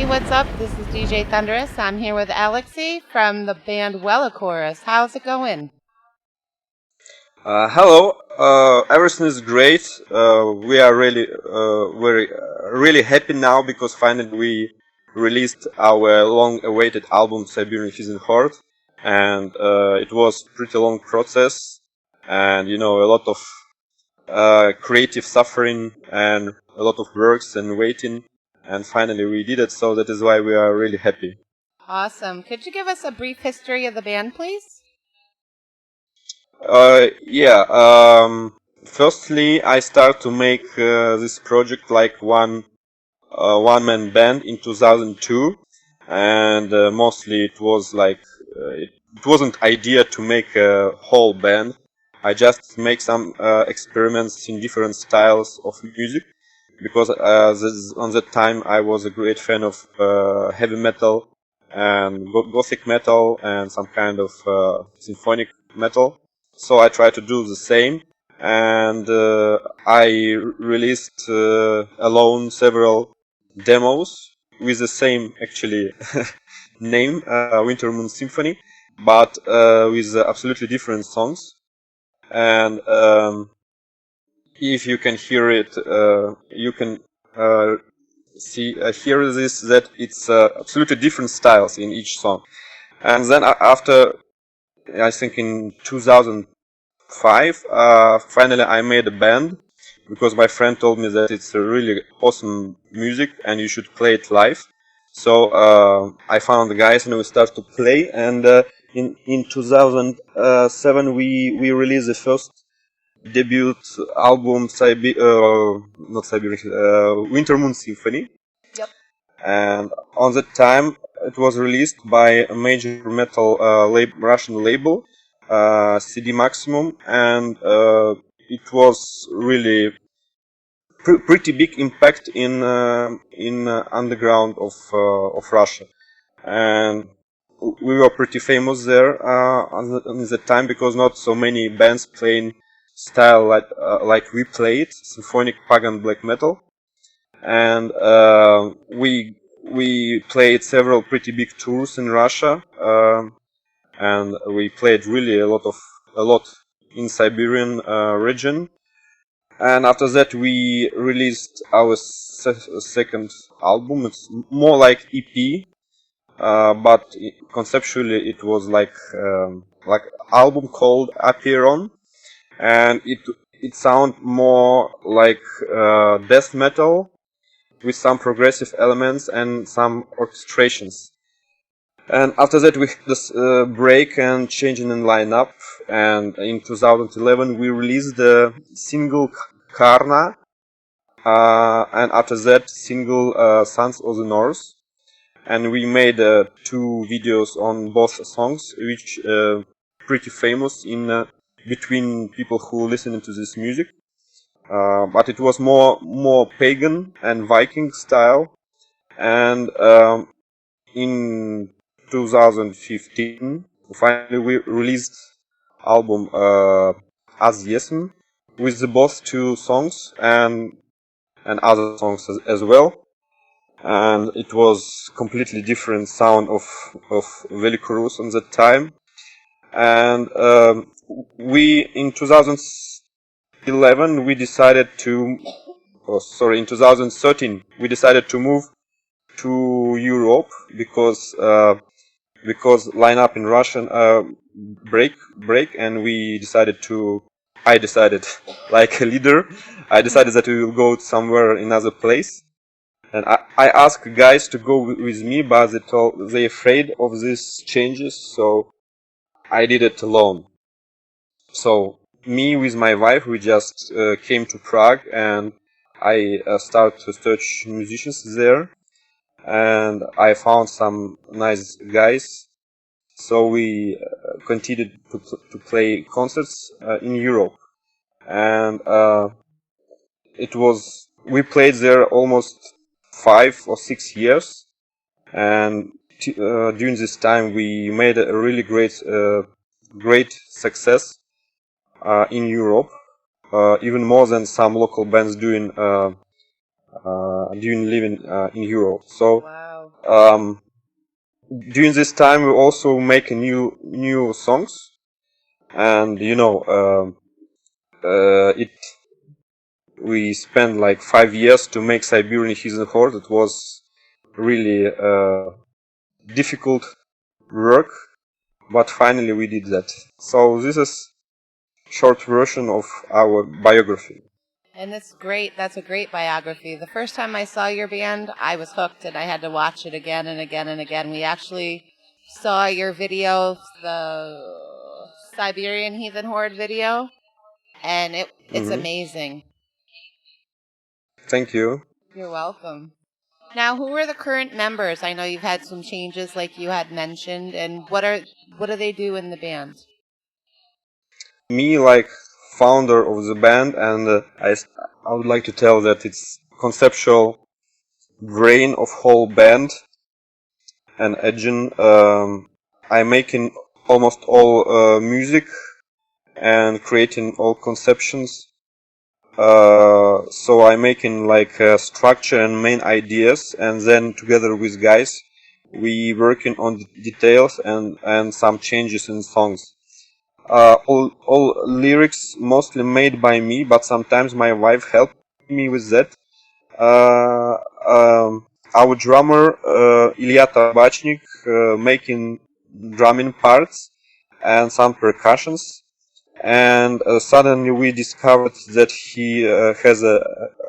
what's up? This is DJ Thunderhead. I'm here with Alexey from the band Welicoruss. How's it going? Hello. Everything is great. We are really happy now because finally we released our long-awaited album Siberian Hidden Heart, and it was pretty long process, and a lot of creative suffering and a lot of works and waiting, and finally we did it. So that is why we are really happy. Awesome. Could you give us a brief history of the band, please? Firstly, I started to make this project like one-man band in 2002, and mostly it was like it wasn't idea to make a whole band. I just make some experiments in different styles of music because on that time I was a great fan of heavy metal and gothic metal and some kind of symphonic metal. So I tried to do the same, and I released alone several demos with the same actually name, Winter Moon Symphony, but with absolutely different songs. And if you can hear it, you can hear this that it's absolutely different styles in each song. And then after, I think in 2005, finally I made a band because my friend told me that it's a really awesome music and you should play it live. So I found the guys and we started to play. And in 2007 we released the first debut album, Winter Moon Symphony. Yep. And on that time, it was released by a major metal Russian label, CD Maximum, and it was really pretty big impact in underground of Russia, and we were pretty famous there on the time because not so many bands playing style like we played, symphonic pagan black metal, and we played several pretty big tours in Russia, and we played really a lot in Siberian region. And after that, we released our second album. It's more like EP, but conceptually it was like album called Apeiron, and it sound more like death metal with some progressive elements and some orchestrations. And after that we had this break and changing in lineup, and in 2011 we released the single Karna, and after that single Sons of the North, and we made 2 videos on both songs, which pretty famous in between people who listen to this music. But it was more pagan and Viking style, and in 2015 finally we released album As Yesm with the both 2 songs and other songs as well, and it was completely different sound of Welicoruss on that time. And we in 2011 we decided to in 2013 we decided to move to Europe because lineup in Russian break, and I decided like a leader, I decided that we will go somewhere another place, and I asked guys to go with me, but they afraid of these changes, so I did it alone. So me with my wife, we just came to Prague, and I started to search musicians there, and I found some nice guys. So we continued to play concerts in Europe, and we played there almost 5 or 6 years, and during this time we made a really great success in Europe, even more than some local bands doing living in Europe. So wow. Um, During this time, we also make new songs, and it we spent like 5 years to make Siberian Hidden Horde. It was really difficult work, but finally we did that. So this is short version of our biography. And it's great. That's a great biography. The first time I saw your band, I was hooked and I had to watch it again and again and again. We actually saw your video, the Siberian Heathen Horde video, and it's amazing. Thank you. You're welcome. Now, who are the current members? I know you've had some changes like you had mentioned, and what do they do in the band? Me, like founder of the band, and I would like to tell that it's conceptual brain of whole band and engine. I'm making almost all music and creating all conceptions. So I'm making like structure and main ideas, and then together with guys, we working on the details and some changes in songs. All lyrics mostly made by me, but sometimes my wife helped me with that. Uh, our drummer Ilya Tabachnik making drumming parts and some percussions, and suddenly we discovered that he has a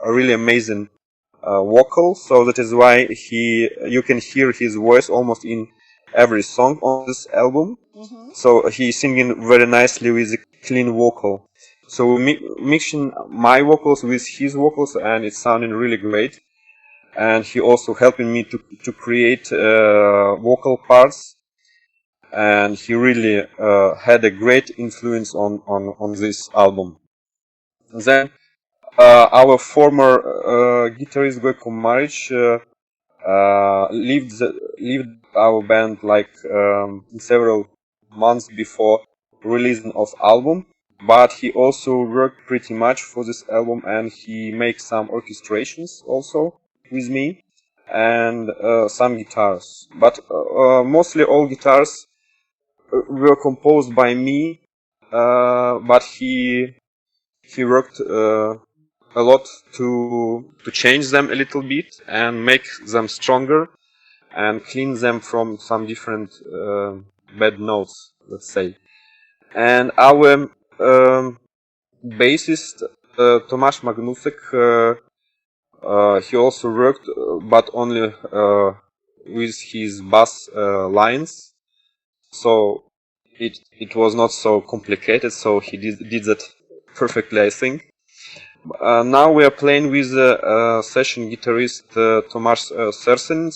really amazing vocal, so that is why you can hear his voice almost in every song on this album. So he's singing very nicely with a clean vocal. So mixing my vocals with his vocals, and it's sounding really great. And he also helping me to create vocal parts, and he really had a great influence on this album. Then our former guitarist Gojko Maric left our band like several months before releasing of album, but he also worked pretty much for this album, and he makes some orchestrations also with me, and some guitars. But mostly all guitars were composed by me, but he worked a lot to change them a little bit and make them stronger and clean them from some different bad notes, let's say. And our bassist Tomasz Magnusek, he also worked, but only with his bass lines. So it was not so complicated. So he did that perfectly, I think. Now we are playing with session guitarist Tomasz Sersin.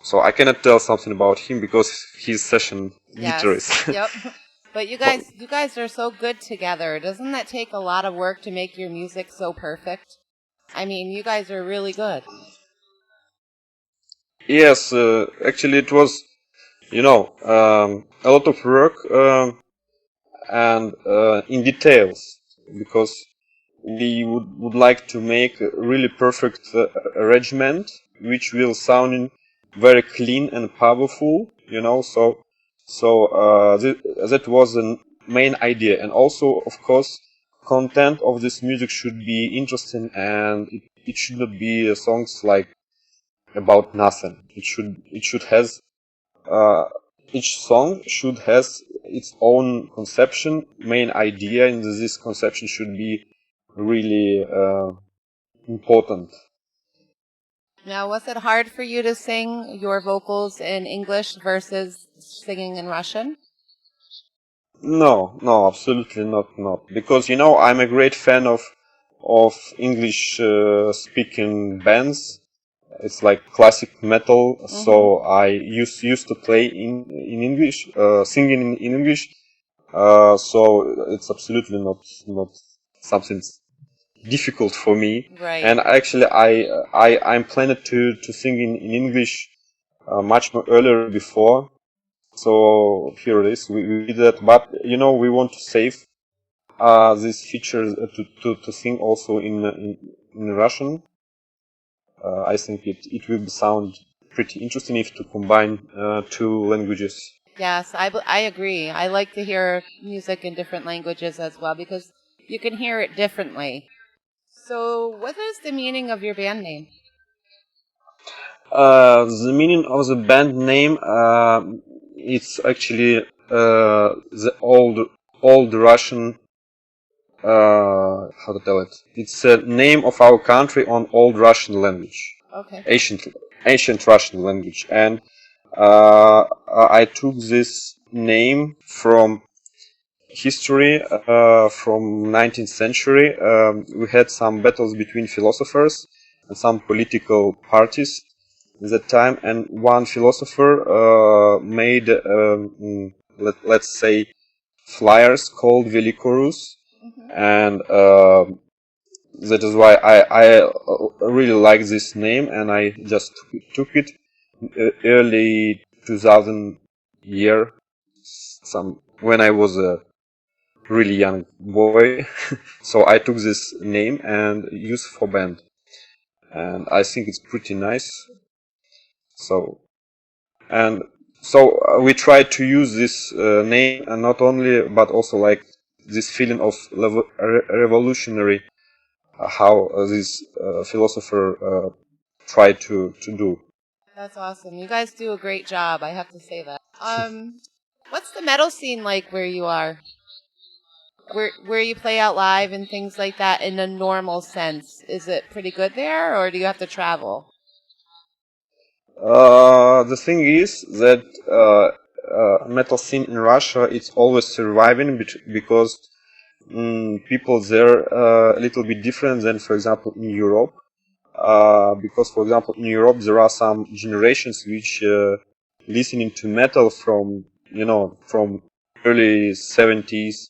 So I cannot tell something about him because he's session guitarist. Yep. But you guys are so good together. Doesn't that take a lot of work to make your music so perfect? I mean, you guys are really good. Yes, actually it was, a lot of work and in details, because we would like to make a really perfect arrangement which will sound very clean and powerful, that was the main idea. And also, of course, content of this music should be interesting, and it should not be songs like about nothing. It should has each song should has its own conception, main idea, and this conception should be really important. Now, was it hard for you to sing your vocals in English versus singing in Russian? No, absolutely not. Because I'm a great fan of English speaking bands. It's like classic metal, so I used to play in English, singing in English. So it's absolutely not something difficult for me. Right. And actually, I'm planning to sing in English much more earlier before. So here it is. We did that, but we want to save this feature to sing also in Russian. I think it will sound pretty interesting if to combine two languages. Yes, I agree. I like to hear music in different languages as well because you can hear it differently. So, what is the meaning of your band name? The meaning of the band name, it's actually the old Russian, how to tell it? It's the name of our country on old Russian language, Okay. ancient Russian language, and I took this name from history, from 19th century. We had some battles between philosophers and some political parties at that time, and one philosopher made, let's say, flyers called Welicoruss, and that is why I really like this name, and I just took it early 2000 year, when I was a really young boy. So I took this name and used for band, and I think it's pretty nice. So and so we try to use this name, and not only but also like this feeling of revolutionary, how this philosopher tried to do. That's awesome. You guys do a great job. I have to say that. What's the metal scene like where you are? Where you play out live and things like that in a normal sense? Is it pretty good there, or do you have to travel? The thing is that metal scene in Russia it's always surviving because people there a little bit different than, for example, in Europe. Because, for example, in Europe there are some generations which listening to metal from from early 70s.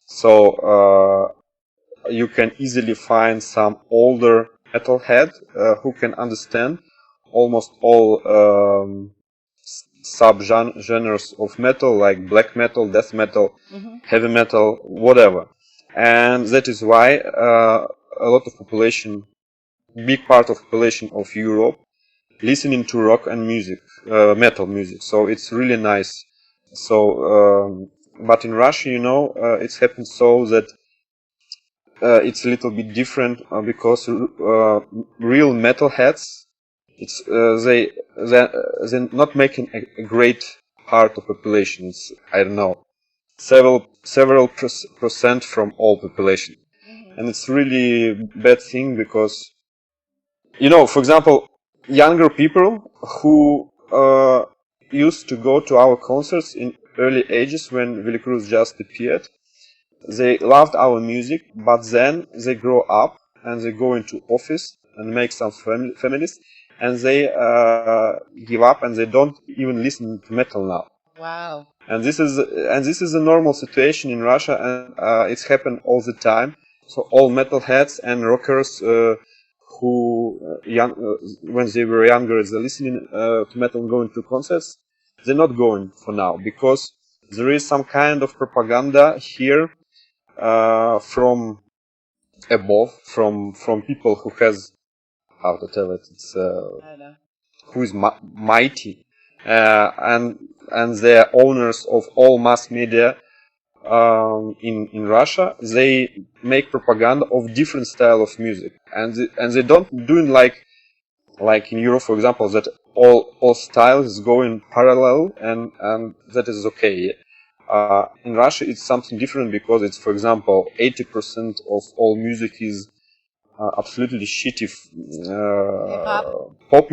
So you can easily find some older metalhead who can understand almost all sub-genres of metal, like black metal, death metal, heavy metal, whatever. And that is why a lot of population, big part of population of Europe, listening to rock and music, metal music. So it's really nice. So, but in Russia, it's happened so that it's a little bit different because real metalheads, it's they're not making a great part of population. It's, I don't know, several percent from all population, and it's really bad thing because for example, younger people who used to go to our concerts in early ages when Welicoruss just appeared. They loved our music, but then they grow up and they go into office and make some families, and they give up and they don't even listen to metal now. Wow. And this is a normal situation in Russia, and it's happened all the time. So all metalheads and rockers who when they were younger, they're listening to metal and going to concerts. They're not going for now because there is some kind of propaganda here. From above, from people who has, how to tell it, it's I don't know. who is mighty, and they're owners of all mass media in Russia. They make propaganda of different style of music, and they don't doing like in Europe, for example, that all styles go in parallel, and that is okay. In Russia, it's something different because it's, for example, 80% of all music is absolutely shitty pop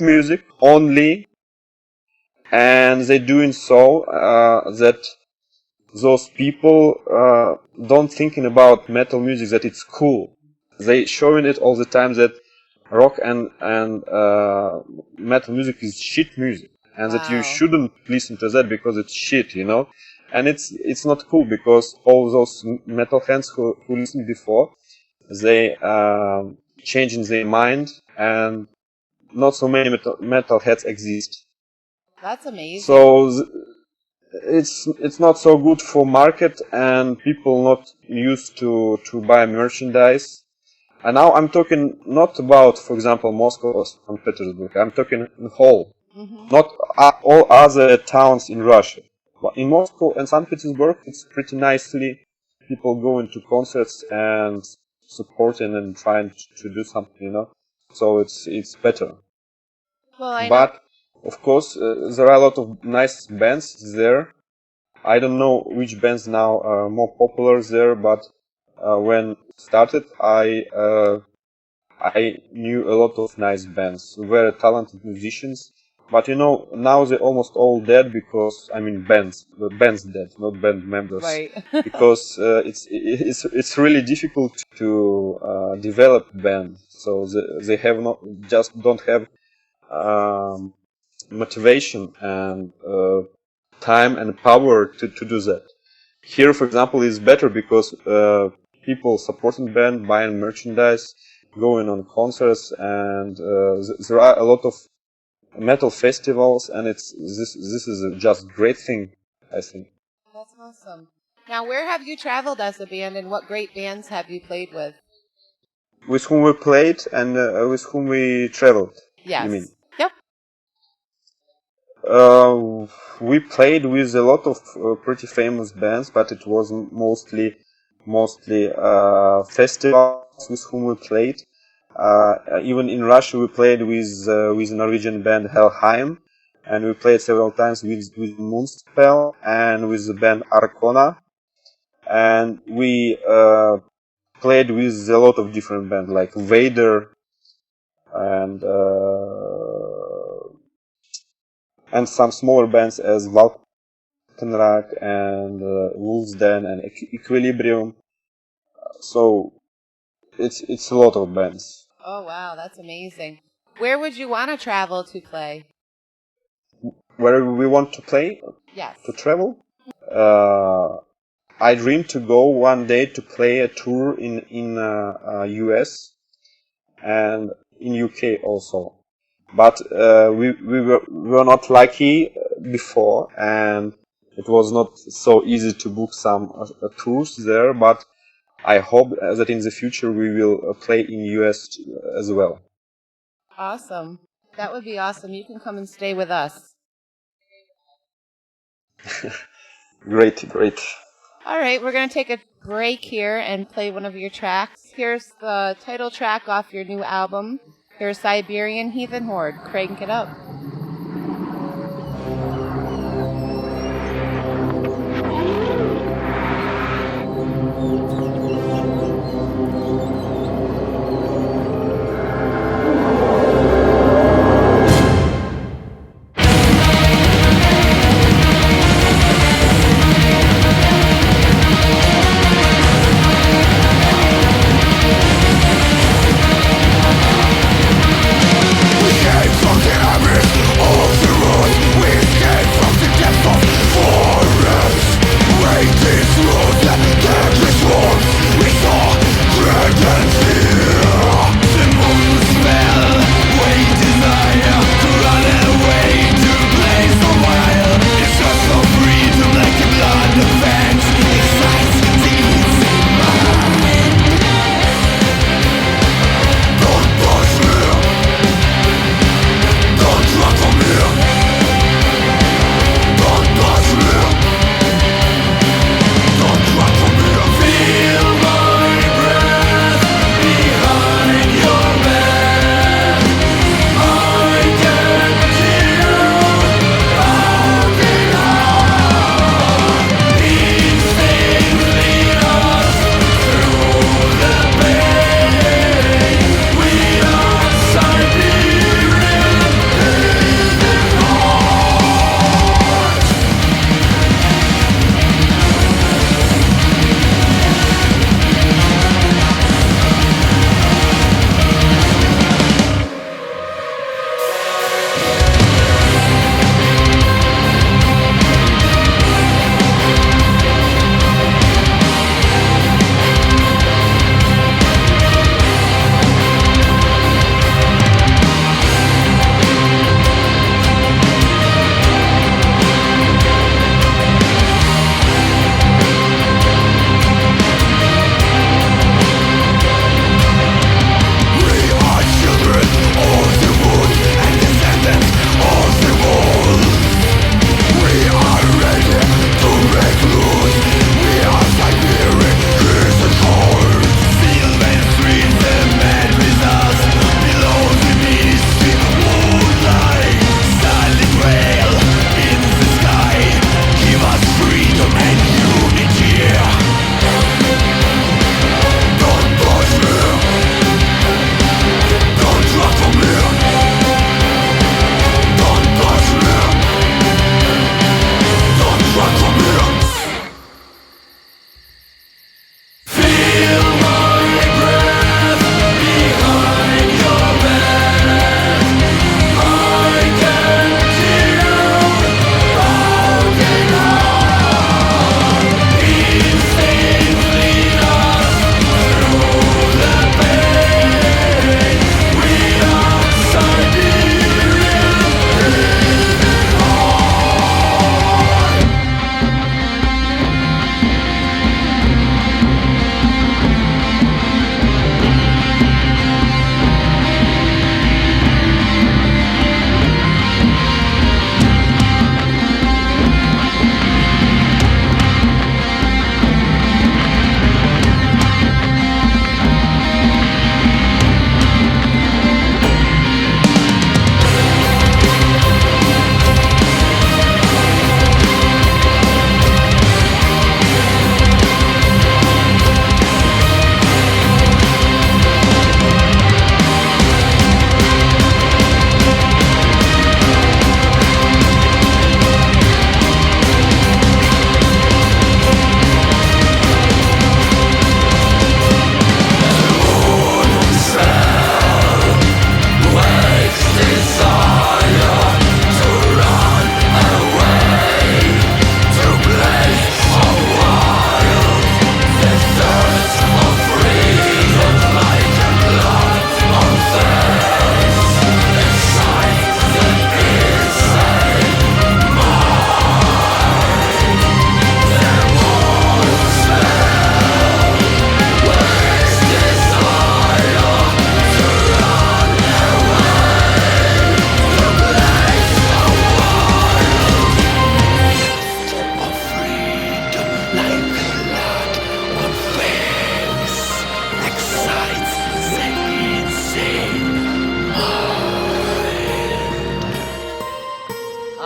music only, and they're doing so that those people don't thinking about metal music that it's cool. They showing it all the time that rock and metal music is shit music, and that you shouldn't listen to that because it's shit, and it's not cool because all those metalheads who listened before, they changing their mind, and not so many metalheads exist. That's amazing. So it's not so good for market, and people not used to buy merchandise. And now I'm talking not about, for example, Moscow or St. Petersburg. I'm talking in whole, not all other towns in Russia. But in Moscow and St. Petersburg, it's pretty nicely people going to concerts and supporting and trying to do something, you know. So it's better. Well, I know. But of course, there are a lot of nice bands there. I don't know which bands now are more popular there, but when it started, I knew a lot of nice bands, very talented musicians. But you know, now they're almost all dead because I mean the band's dead, not band members. Right. Because it's really difficult to develop band. So they have not just don't have motivation and time and power to do that. Here, for example, is better because people supporting band, buying merchandise, going on concerts, and there are a lot of metal festivals, and this is a just great thing, I think. That's awesome. Now, where have you traveled as a band, and what great bands have you played with? With whom we played and with whom we traveled. Yes. You mean? Yep. We played with a lot of pretty famous bands, but it was mostly festivals with whom we played. Even in Russia, we played with a Norwegian band Helheim, and we played several times with Moonspell and with the band Arcona, and we played with a lot of different bands like Vader and some smaller bands as Valkenrak and Wolf's Den and Equilibrium. So it's a lot of bands. Oh, wow, that's amazing. Where would you want to travel to play? Where we want to play, Yes. to travel. I dream to go one day to play a tour in US and in UK also. But we were not lucky before, and it was not so easy to book some tours there. But I hope that in the future we will play in US as well. Awesome. That would be awesome. You can come and stay with us. Great. All right, we're going to take a break here and play one of your tracks. Here's the title track off your new album. Here's Siberian Heathen Horde. Crank it up. From the abyss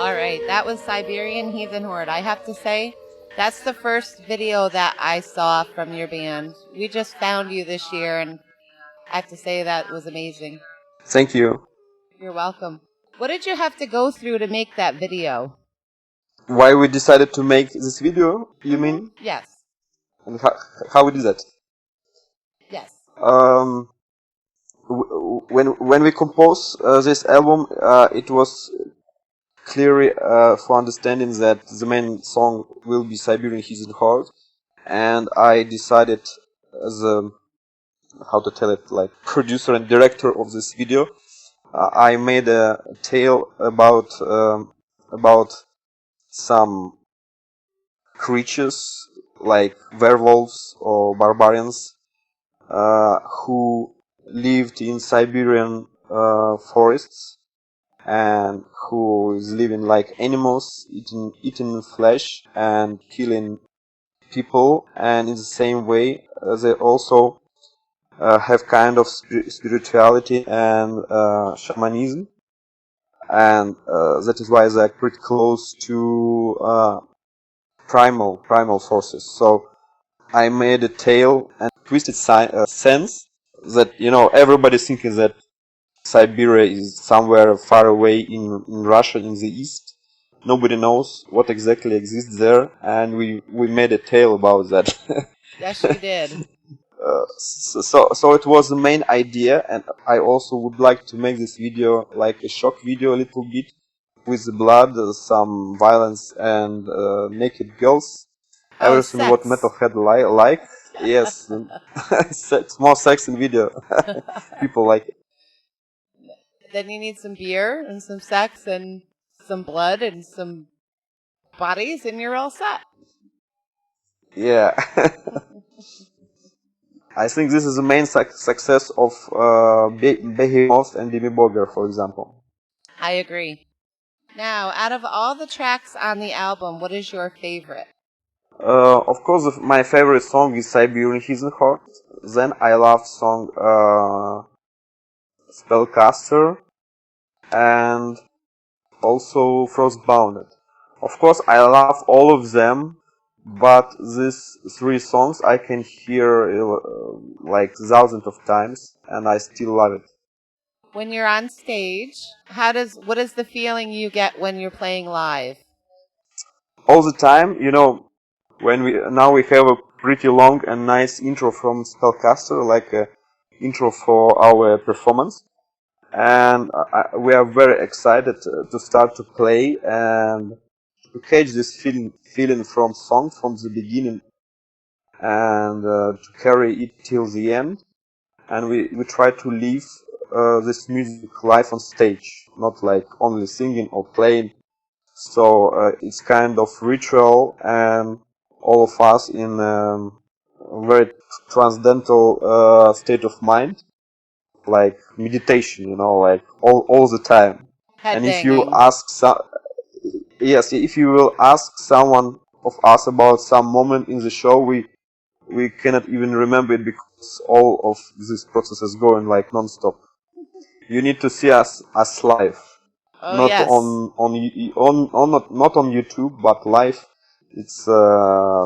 All right, that was Siberian Heathen Horde. I have to say, that's the first video that I saw from your band. We just found you this year, and I have to say that was amazing. Thank you. You're welcome. What did you have to go through to make that video? Why we decided to make this video, you mean? Yes. And how we did that? Yes. When we composed this album, it was clearly for understanding that the main song will be Siberian Heathen Horde, and I decided as a, how to tell it, like producer and director of this video, I made a tale about some creatures like werewolves or barbarians who lived in Siberian forests and who is living like animals, eating flesh and killing people, and in the same way they also have kind of spirituality and shamanism, and that is why they are pretty close to primal forces. So I made a tale and twisted sense that, you know, everybody's thinking that Siberia is somewhere far away in Russia in the east. Nobody knows what exactly exists there, and we made a tale about that. Yes, you did. So it was the main idea, and I also would like to make this video like a shock video a little bit, with blood, some violence, and naked girls. Everything sex. what metalhead like. Yes, sex, more sex in video. People like it. Then you need some beer and some sex and some blood and some bodies, and you're all set. Yeah. I think this is the main success of Behemoth and Demi Boger, for example. I agree. Now, out of all the tracks on the album, what is your favorite? Of course, my favorite song is Siberian Heathen Horde. Then I love song Spellcaster and also Frostbounded. Of course, I love all of them, but these three songs I can hear like thousands of times, and I still love it. When you're on stage, what is the feeling you get when you're playing live? All the time, you know, now we have a pretty long and nice intro from Spellcaster, like a intro for our performance, and we are very excited to start to play and to catch this feeling from song from the beginning and to carry it till the end. And we try to live this music live on stage, not like only singing or playing. So it's kind of ritual, and all of us in a very transcendental state of mind, like meditation, you know, like all the time. And if you ask if you will ask someone of us about some moment in the show, we cannot even remember it because all of this process is going like non-stop. You need to see us live, not yes. not on YouTube, but live. It's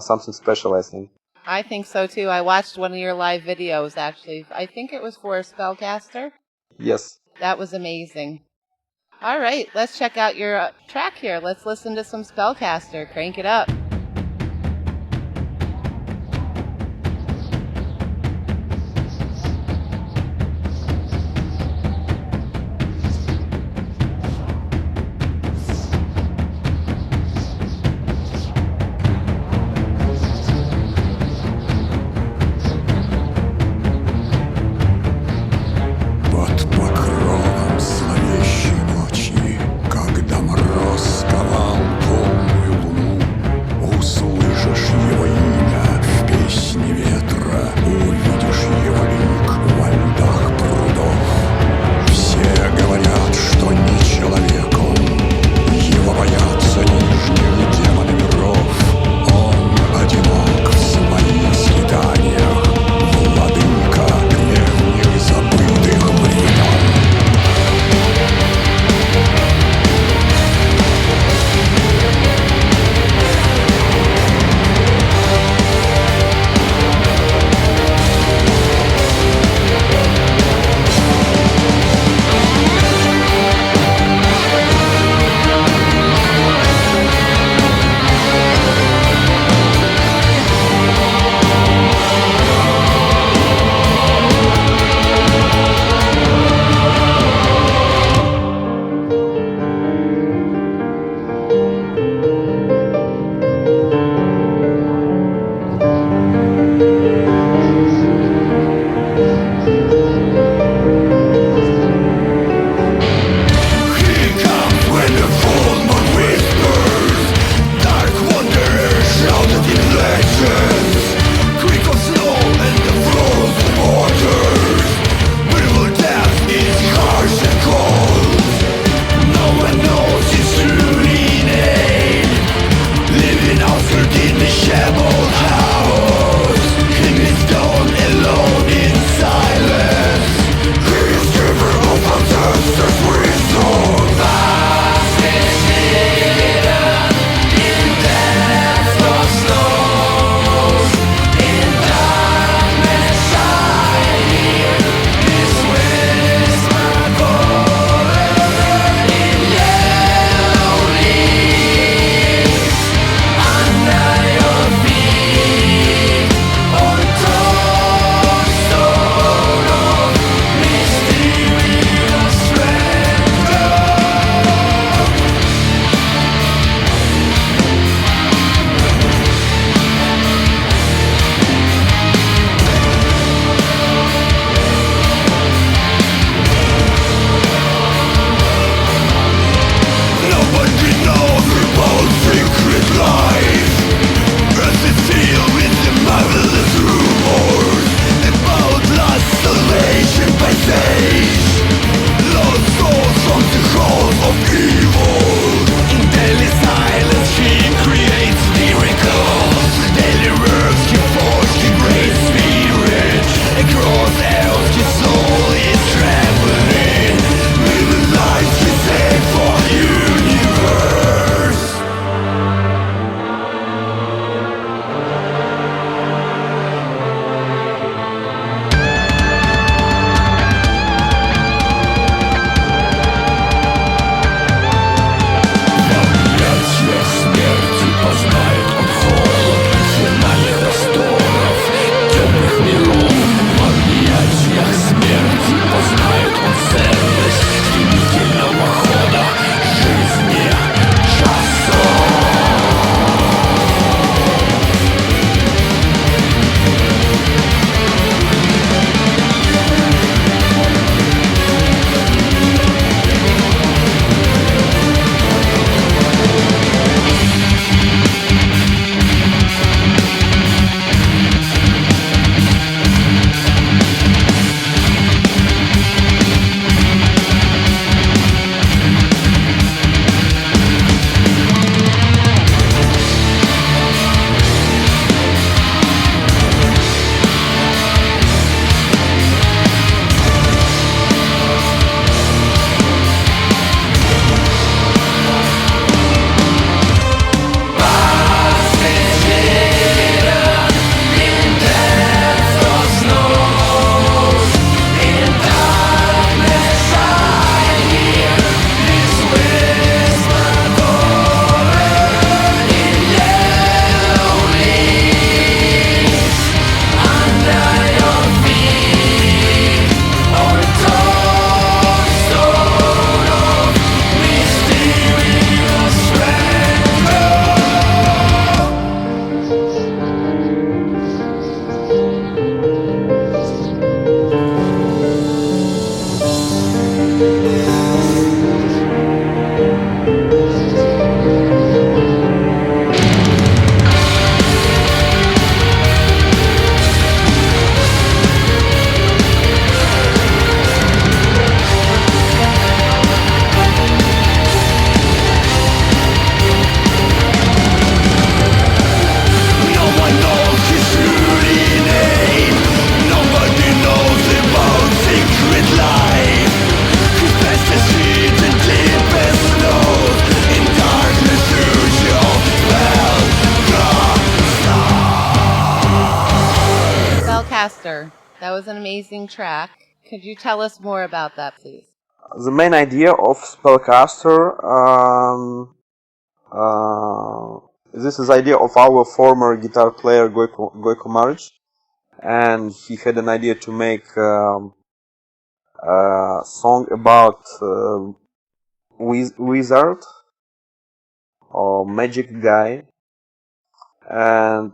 something special, I think. I think so too. I watched one of your live videos, actually. I think it was for Spellcaster. Yes. That was amazing. All right, let's check out your track here. Let's listen to some Spellcaster. Crank it up. Spellcaster. That was an amazing track. Could you tell us more about that, please? The main idea of Spellcaster, this is the idea of our former guitar player Gojko Maric, and he had an idea to make a song about wizard or magic guy, and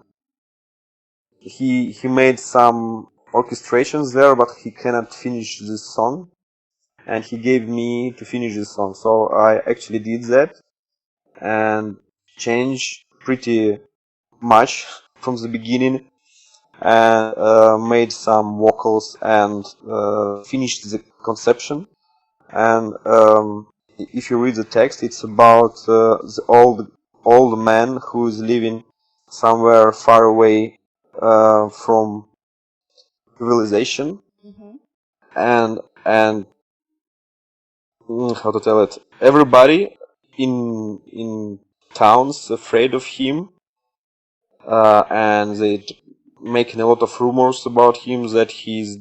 he made some orchestrations there, but he cannot finish this song, and he gave me to finish this song. So I actually did that and changed pretty much from the beginning, and made some vocals and finished the conception. And if you read the text, it's about the old man who is living somewhere far away from civilization, and how to tell it? Everybody in towns afraid of him, and they making a lot of rumors about him that he's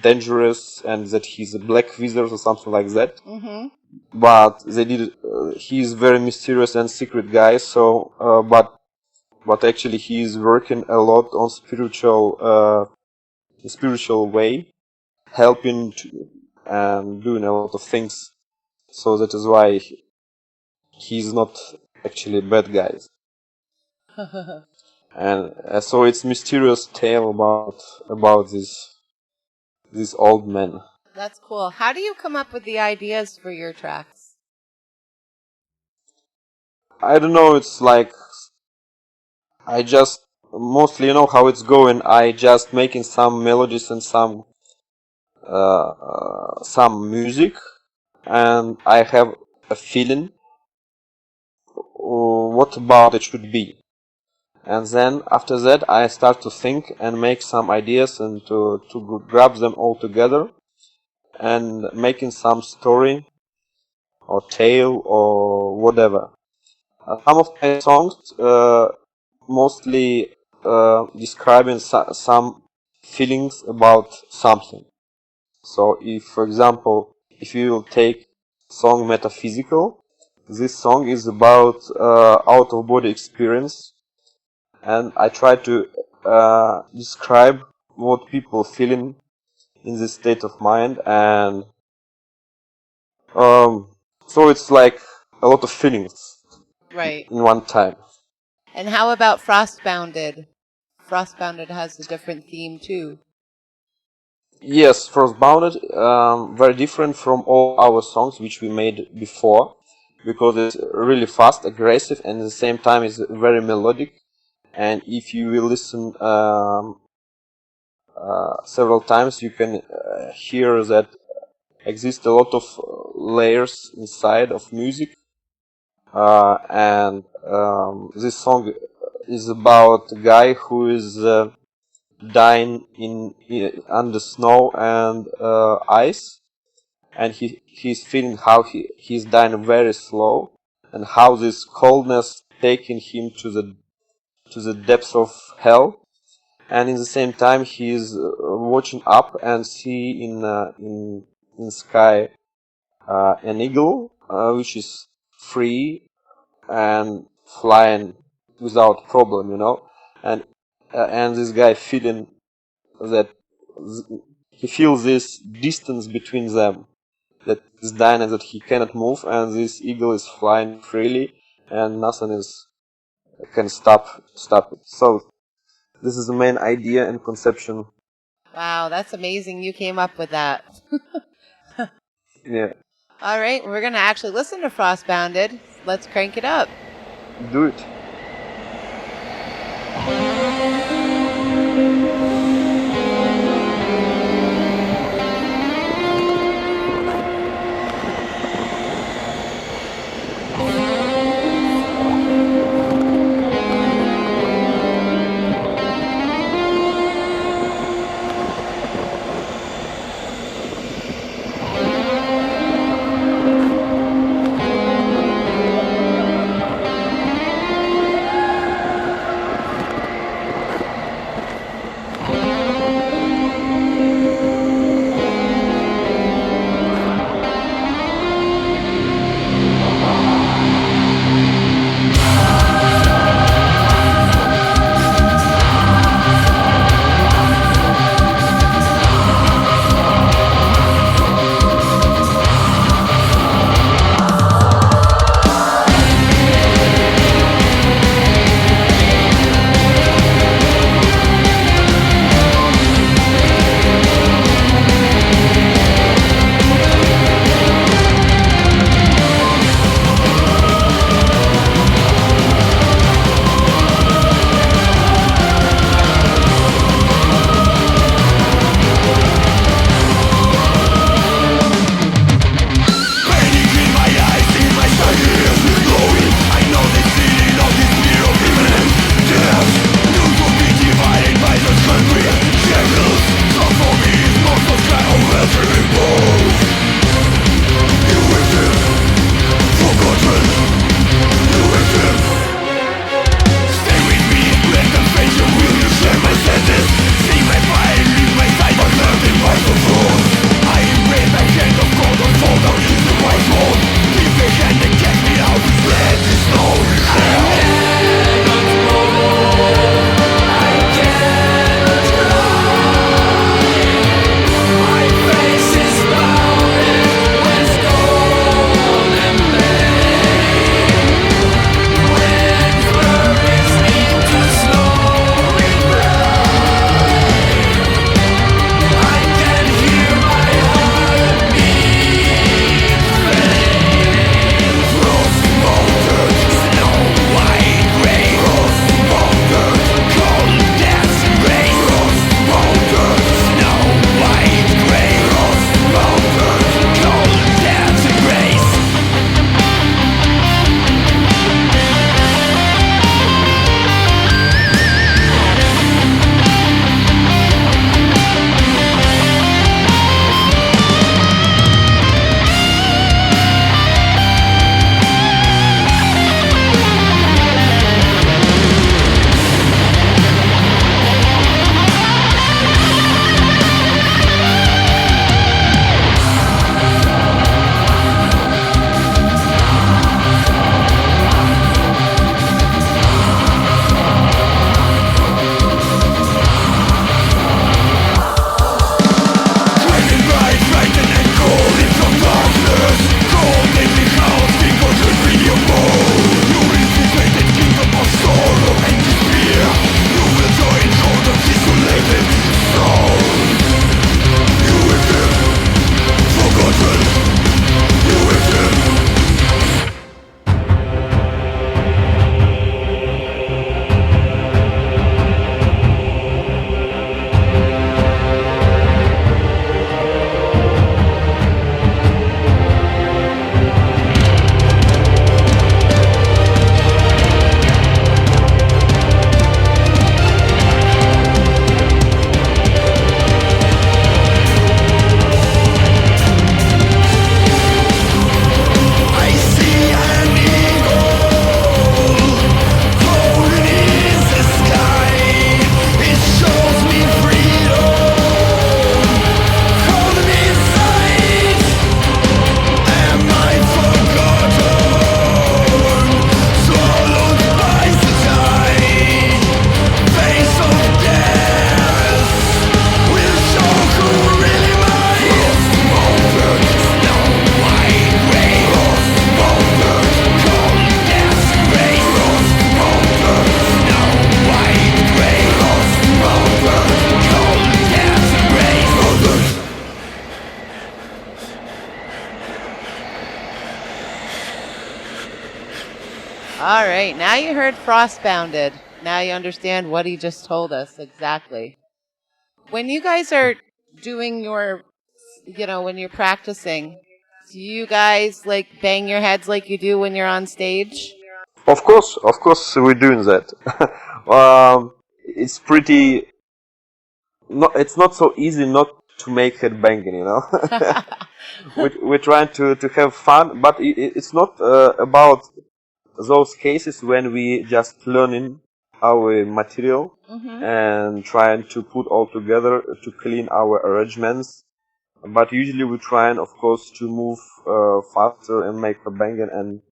dangerous and that he's a black wizard or something like that. But they did. He's very mysterious and secret guy. So, but actually he is working a lot on spiritual way, helping and doing a lot of things. So that is why he's not actually a bad guy. And so it's mysterious tale about this old man. That's cool. How do you come up with the ideas for your tracks? I don't know, it's like I just mostly, you know how it's going, I just making some melodies and some music, and I have a feeling what about it should be. And then after that I start to think and make some ideas and to grab them all together and making some story or tale or whatever. Some of my songs mostly describing some feelings about something. So if, for example, if you will take song Metaphysical, this song is about out-of-body experience, and I try to describe what people feeling in this state of mind, and so it's like a lot of feelings Right. in one time. And how about Frostbounded? Frostbounded has a different theme too. Yes, Frostbounded, very different from all our songs which we made before, because it's really fast, aggressive, and at the same time it's very melodic. And if you will listen several times, you can hear that exist a lot of layers inside of music. And this song is about a guy who is dying under snow and ice, and he's feeling how he's dying very slow, and how this coldness taking him to the depths of hell. And in the same time he's watching up and see in sky an eagle which is free and flying without problem, you know. And this guy feeling that he feels this distance between them, that is dying and that he cannot move, and this eagle is flying freely and nothing can stop it. So this is the main idea and conception. Wow, that's amazing. You came up with that. Yeah. All right, we're going to actually listen to Frostbounded. Let's crank it up. Do it. now you heard Frostbounded. Now you understand what he just told us exactly. When you guys are doing your, when you're practicing, do you guys like bang your heads like you do when you're on stage? Of course, we're doing that. It's pretty. It's not so easy not to make headbanging, we're trying to have fun, but it's not about those cases when we just learning our material and trying to put all together to clean our arrangements. But usually we try and, of course, to move faster and make headbanging, and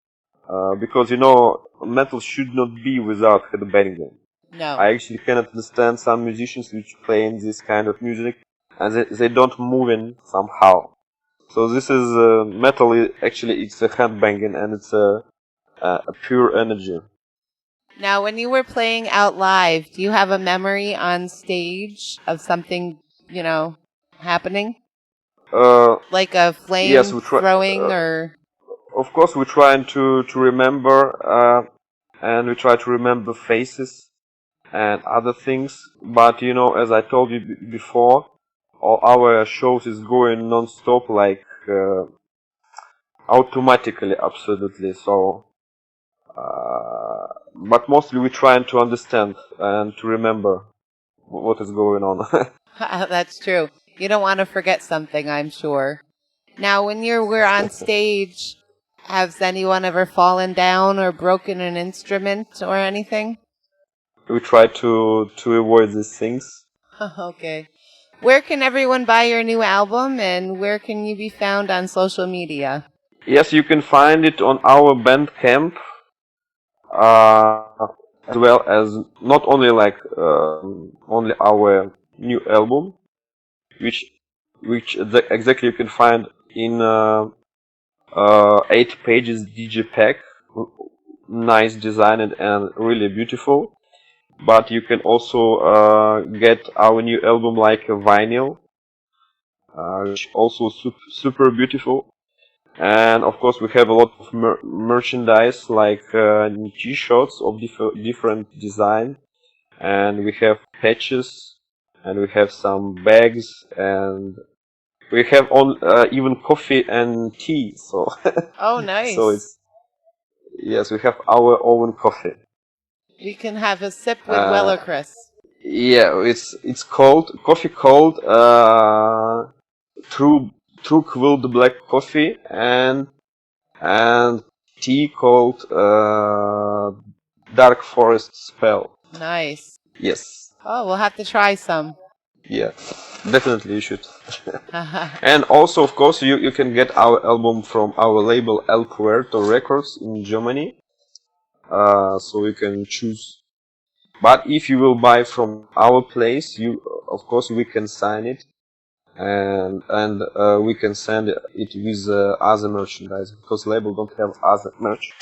because metal should not be without headbanging. No. I actually cannot understand some musicians which play in this kind of music and they don't move in somehow. So this is metal. Actually, it's a headbanging and it's a pure energy. Now, when you were playing out live, do you have a memory on stage of something, happening? Like a flame throwing or... Of course, we're trying to remember, and we try to remember faces and other things. But, as I told you before, all our shows is going non-stop, like automatically, absolutely. So, but mostly we're trying to understand and to remember what is going on. That's true. You don't want to forget something, I'm sure. Now, when we're on stage, has anyone ever fallen down or broken an instrument or anything? We try to avoid these things. Okay. Where can everyone buy your new album, and where can you be found on social media? Yes, you can find it on our Bandcamp, as well as not only only our new album, which exactly you can find in 8 pages digipack, nice designed and really beautiful. But you can also get our new album like a vinyl, which also super beautiful. And of course we have a lot of merchandise like t-shirts of different design, and we have patches, and we have some bags, and we have even coffee and tea. So oh, nice. So yes, we have our own coffee. We can have a sip with Welicoruss. Yeah, it's called True Quilled Black Coffee, and tea called Dark Forest Spell. Nice. Yes. Oh, we'll have to try some. Yeah, definitely you should. And also, of course, you can get our album from our label Puerto Records in Germany. So you can choose. But if you will buy from our place, of course we can sign it, and we can send it with other merchandise, because label don't have other merch.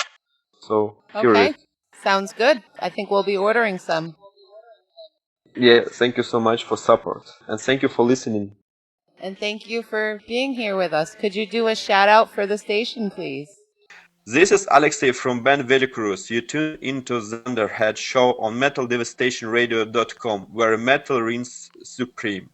So okay, sounds good. I think we'll be ordering some. Yeah, thank you so much for support, and thank you for listening. And thank you for being here with us. Could you do a shout out for the station, please? This is Alexey from band Welicoruss. You tune into the Thunderhead show on MetalDevastationRadio.com, where metal reigns supreme.